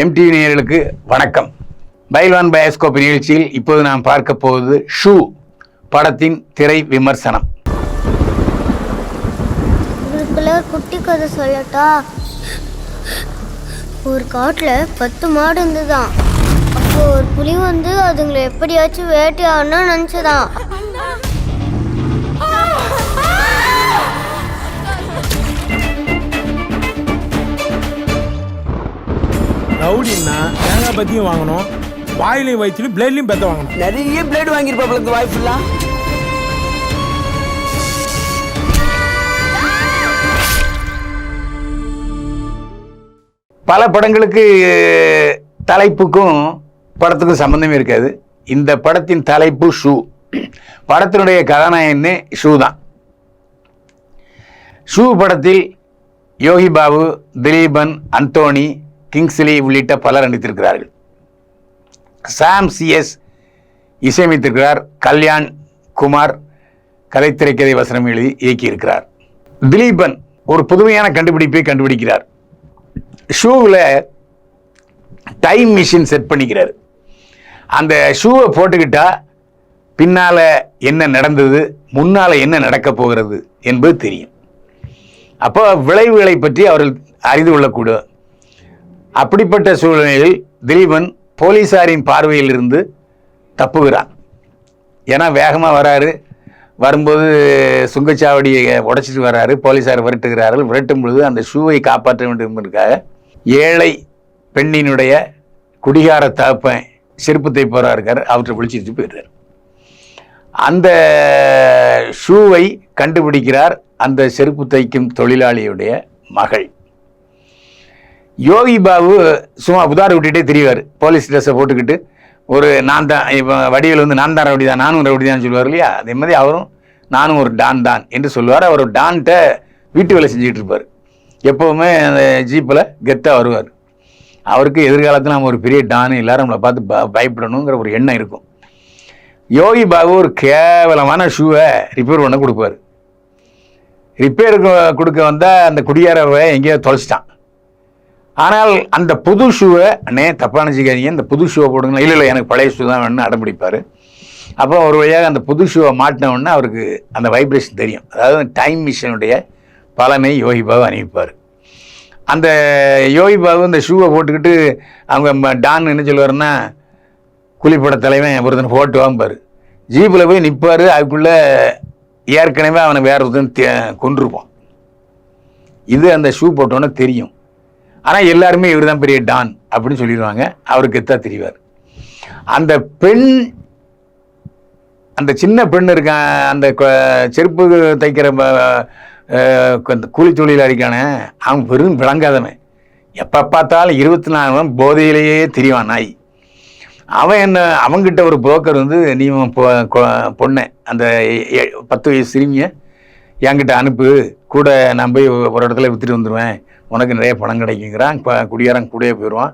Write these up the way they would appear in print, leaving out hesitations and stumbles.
MTV நேயர்களுக்கு வணக்கம். பைல்வான் bioscope நிகழ்ச்சியில் இப்போது நாம் பார்க்க போவது ஷூ படத்தின் திரை விமர்சனம். குட்டி கதை சொல்லட்டா? ஒரு காட்டுல 10 மாடு இருந்துதான். அப்போ ஒரு புலி வந்து அதுங்களை எப்படியாச்சும் வேட்டையாடணும்னு நினைச்சதான். ரவுடின்னா தேங்காய் பத்தியும் வாங்கணும், வாயிலையும் வயிற்றுலையும் பிளேட்லையும் பெத்த வாங்கணும். நிறைய பிளேட் வாங்கியிருப்பாப்ல வாய்ப்புல. பல படங்களுக்கு தலைப்புக்கும் படத்துக்கும் சம்பந்தமே இருக்காது. இந்த படத்தின் தலைப்பு ஷூ. படத்தினுடைய கதாநாயகனே ஷூ தான். ஷூ படத்தில் யோகி பாபு, திலீபன், அந்தோணி, கிங்ஸ்லி உள்ளிட்ட பலர் நடித்திருக்கிறார்கள். சாம் சிஎஸ் இசையமைத்திருக்கிறார். கல்யாண் குமார் கதை திரைக்கதை வசனம் எழுதி இயக்கியிருக்கிறார். திலீபன் ஒரு புதுமையான கண்டுபிடிப்பை கண்டுபிடிக்கிறார். ஷூவில் டைம் மிஷின் செட் பண்ணிக்கிறார். அந்த ஷூவை போட்டுக்கிட்டா பின்னால் என்ன நடந்தது, முன்னால் என்ன நடக்கப் போகிறது என்பது தெரியும். அப்போ விளைவுகளை பற்றி அவர்கள் அறிந்து கொள்ளக்கூடும். அப்படிப்பட்ட சூழ்நிலையில் திலீபன் போலீஸாரின் பார்வையில் இருந்து தப்புகிறான். ஏன்னா வேகமாக வராரு, வரும்போது சுங்கச்சாவடியை உடைச்சிட்டு வர்றாரு. போலீஸார் விரட்டுகிறார்கள். விரட்டும் பொழுது அந்த ஷூவை காப்பாற்ற வேண்டும் என்பதற்காக ஏழை பெண்ணினுடைய குடிகார தகப்பன் செருப்பு தைப்பவராக இருக்கார், அவற்றை விழிச்சிட்டு போயிடுறார். அந்த ஷூவை கண்டுபிடிக்கிறார் அந்த செருப்பு தைக்கும் தொழிலாளியுடைய மகள். யோகி பாபு சும்மா உதார விட்டுட்டே தெரிவார். போலீஸ் ட்ரெஸ்ஸை போட்டுக்கிட்டு ஒரு நான் தான், இப்போ வடிவில் வந்து நான் தான் ரவுடி தான், நானும் ரவுடி தான் சொல்லுவார் இல்லையா, அதே மாதிரி அவரும் நானும் ஒரு டான் தான் என்று சொல்லுவார். அவர் டான்கிட்ட வீட்டு வேலை செஞ்சுக்கிட்டு இருப்பார். எப்போவுமே அந்த ஜீப்பில் கெத்தாக வருவார். அவருக்கு எதிர்காலத்தில் நம்ம ஒரு பெரிய டான், எல்லாரும் நம்மளை பார்த்து பயப்படணுங்கிற ஒரு எண்ணம் இருக்கும். யோகி பாபு ஒரு கேவலமான ஷூவை ரிப்பேர் பண்ண கொடுப்பார். ரிப்பேருக்கு கொடுக்க வந்தால் அந்த குடியாரவை எங்கேயோ தொலைச்சிட்டான். ஆனால் அந்த புது ஷூவை, அண்ணே தப்பாக நினச்சிக்காதீங்க, இந்த புது ஷூவை போடுங்களா, இல்லை எனக்கு பழைய ஷூ தான் வேணும்னு அடம்பிடிப்பார். அப்போ ஒரு வழியாக அந்த புது ஷூவை மாட்டினவுடனே அவருக்கு அந்த வைப்ரேஷன் தெரியும். அதாவது டைம் மிஷினுடைய பலனை யோகி பாபு அனுப்பிப்பார். அந்த யோகி பாபு அந்த ஷூவை போட்டுக்கிட்டு அவங்க டான் என்ன சொல்லுவாருன்னா, கூலிப்பட தலைவன் ஒருத்தனை போட்டு வாம்பார். ஜீப்பில் போய் நிற்பார். அதுக்குள்ளே ஏற்கனவே அவனை வேற ஒருத்தன் கொண்டிருப்பான். இது அந்த ஷூ போட்டோன்னே தெரியும். ஆனால் எல்லாருமே இவர் தான் பெரிய டான் அப்படின்னு சொல்லிடுவாங்க. அவருக்கு எத்தா தெரிவார். அந்த பெண், அந்த சின்ன பெண் இருக்கான், அந்த செருப்பு தைக்கிற கூலி தொழிலாளிக்கான, அவன் பெரும் விளங்காதவன். எப்போ பார்த்தாலும் 24 போதையிலேயே திரிவான் நாய். அவன் என்ன, அவங்கிட்ட ஒரு புரோக்கர் வந்து, நீ பொண்ணை அந்த 10 வயசு சிறுமியை என்கிட்ட அனுப்பு, கூட நான் போய் ஒரு இடத்துல விற்றுட்டு வந்துடுவேன், உனக்கு நிறைய பணம் கிடைக்குங்கிறான். குடிகாரன் கூடயே போயிடுவான்.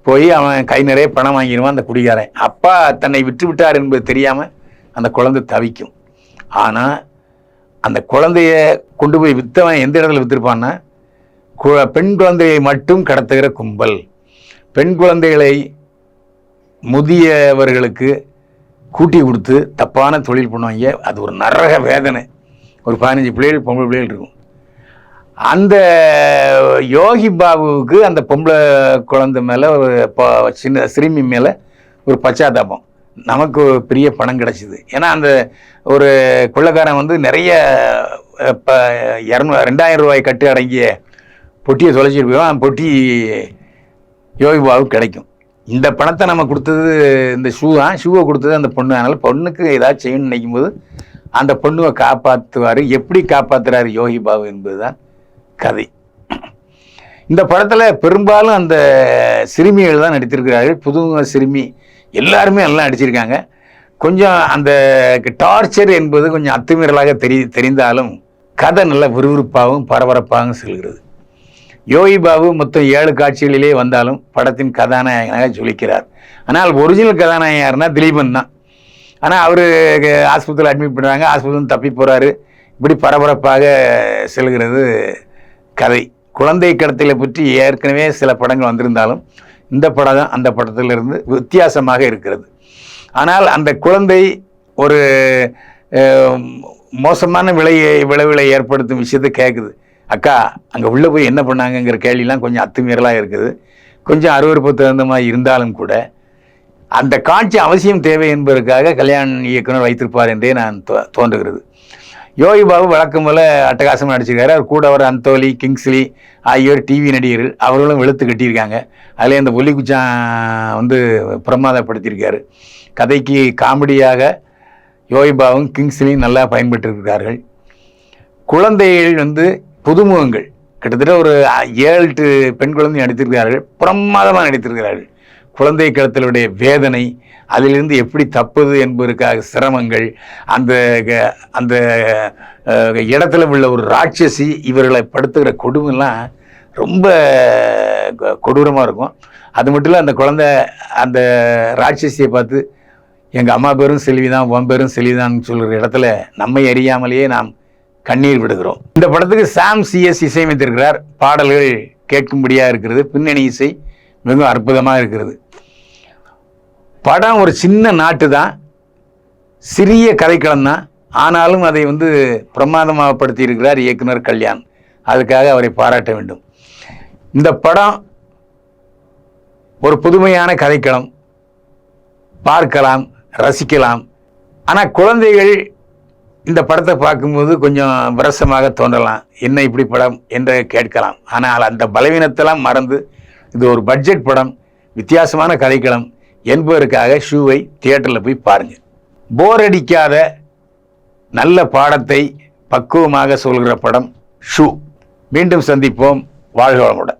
போய் அவன் கை நிறைய பணம் வாங்கிடுவான் அந்த குடிகாரன். அப்பா தன்னை விட்டு விட்டார் என்பது தெரியாமல் அந்த குழந்தை தவிக்கும். ஆனால் அந்த குழந்தைய கொண்டு போய் விற்றவன் எந்த இடத்துல விற்றுருப்பான்னா, பெண் குழந்தையை மட்டும் கடத்துகிற கும்பல். பெண் குழந்தைகளை முதியவர்களுக்கு கூட்டி கொடுத்து தப்பான தொழில் பண்ணுவாங்க. அது ஒரு நரக வேதனை. ஒரு 15 பிள்ளைகள், பொம்பளை பிள்ளைகள் இருக்கும். அந்த யோகி பாபுவுக்கு அந்த பொம்பளை குழந்தை மேலே, ஒரு சின்ன சிறுமி மேலே ஒரு பச்சாத்தாபம். நமக்கு பெரிய பணம் கிடச்சிது. ஏன்னா அந்த ஒரு கொள்ளைக்காரன் வந்து நிறைய 2000 ரூபாய் கட்டு அடங்கிய பொட்டியை தொலைச்சிட்டு போயிடும். அந்த பொட்டி யோகி பாபுக்கு கிடைக்கும். இந்த பணத்தை நம்ம கொடுத்தது இந்த ஷூ தான். ஷூவை கொடுத்தது அந்த பொண்ணு. அதனால் பொண்ணுக்கு ஏதாச்சும் செய்யணும்னு நினைக்கும் போது அந்த பொண்ணுவை காப்பாற்றுவார். எப்படி காப்பாற்றுறாரு யோகி பாபு என்பது தான் கதை. இந்த படத்தில் பெரும்பாலும் அந்த சிறுமிகள் தான் நடித்திருக்கிறார்கள். புது சிறுமி எல்லாருமே நல்லா நடிச்சிருக்காங்க. கொஞ்சம் அந்த டார்ச்சர் என்பது கொஞ்சம் அத்துமீறலாக தெரிந்தாலும் கதை நல்ல விறுவிறுப்பாகவும் பரபரப்பாகவும் செல்கிறது. யோகி பாபு மொத்தம் 7 காட்சிகளிலே வந்தாலும் படத்தின் கதாநாயகனாக ஜொலிக்கிறார். ஆனால் ஒரிஜினல் கதாநாயகன் யாருன்னா திலீபன் தான். ஆனால் அவர் ஆஸ்பத்திரியில் அட்மிட் பண்ணுறாங்க, ஆஸ்பத்திரி தப்பி போகிறாரு. இப்படி பரபரப்பாக செல்கிறது கதை. குழந்தை கடத்தலை பற்றி ஏற்கனவே சில படங்கள் வந்திருந்தாலும் இந்த படம் தான் அந்த படத்திலிருந்து வித்தியாசமாக இருக்கிறது. ஆனால் அந்த குழந்தை ஒரு மோசமான விளைவுகளை ஏற்படுத்தும் விஷயத்தை கேட்குது. அக்கா அங்கே உள்ளே போய் என்ன பண்ணாங்கங்கிற கேள்விலாம் கொஞ்சம் அத்துமீறலாக இருக்குது. கொஞ்சம் அருவருப்பு தகுந்த மாதிரி இருந்தாலும் கூட அந்த காட்சி அவசியம் தேவை என்பதற்காக கல்யாண் இயக்குனர் வைத்திருப்பார் என்றே நான் தோன்றுகிறது. யோகி பாபு வழக்கம் போல அட்டகாசமாக நடிச்சிருக்காரு. அவர் கூட அவர் அந்தோலி, கிங்ஸ்லி ஆகியோர் டிவி நடிகர்கள், அவர்களும் வெளுத்து கட்டியிருக்காங்க. அதில் இந்த புலிகுச்சான் பிரமாதப்படுத்தியிருக்காரு. கதைக்கு காமெடியாக யோகி பாபுவும் கிங்ஸ்லியும் நல்லா பயன்பெற்றிருக்கிறார்கள். குழந்தைகள் புதுமுகங்கள், கிட்டத்தட்ட ஒரு 7-8 பெண் குழந்தை நடித்திருக்கிறார்கள். பிரமாதமாக நடித்திருக்கிறார்கள். குழந்தை கடத்தலுடைய வேதனை, அதிலிருந்து எப்படி தப்புது என்பதற்காக சிரமங்கள், அந்த அந்த இடத்துல உள்ள ஒரு ராட்சசி இவர்களை படுத்துகிற கொடுமைலாம் ரொம்ப கொடூரமாக இருக்கும். அது மட்டும் இல்லை, அந்த குழந்தை அந்த ராட்சசியை பார்த்து எங்கள் அம்மா பேரும் செல்விதான், உன் பேரும் செல்விதான்னு சொல்கிற இடத்துல நம்மை அறியாமலேயே நாம் கண்ணீர் விடுகிறோம். இந்த படத்துக்கு சாம் சிஎஸ் இசையமைத்திருக்கிறார். பாடல்கள் கேட்கும்படியாக இருக்கிறது. பின்னணி இசை மிகவும் அற்புதமாக இருக்கிறது. படம் ஒரு சின்ன நாட்டு தான், சிறிய கதைக்களம் தான். ஆனாலும் அதை பிரமாதமாகப்படுத்தி இருக்கிறார் இயக்குனர் கல்யாண். அதுக்காக அவரை பாராட்ட வேண்டும். இந்த படம் ஒரு புதுமையான கதைக்களம், பார்க்கலாம், ரசிக்கலாம். ஆனால் குழந்தைகள் இந்த படத்தை பார்க்கும்போது கொஞ்சம் விரசமாக தோன்றலாம். என்ன இப்படி படம் என்று கேட்கலாம். ஆனால் அந்த பலவீனத்தெல்லாம் மறந்து இது ஒரு பட்ஜெட் படம், வித்தியாசமான கதைக்களம் என்பதற்காக ஷூவை தியேட்டரில் போய் பாருங்கள். போர் அடிக்காத நல்ல பாடத்தை பக்குவமாக சொல்கிற படம் ஷூ. மீண்டும் சந்திப்போம். வாழ்க வளமுடன்.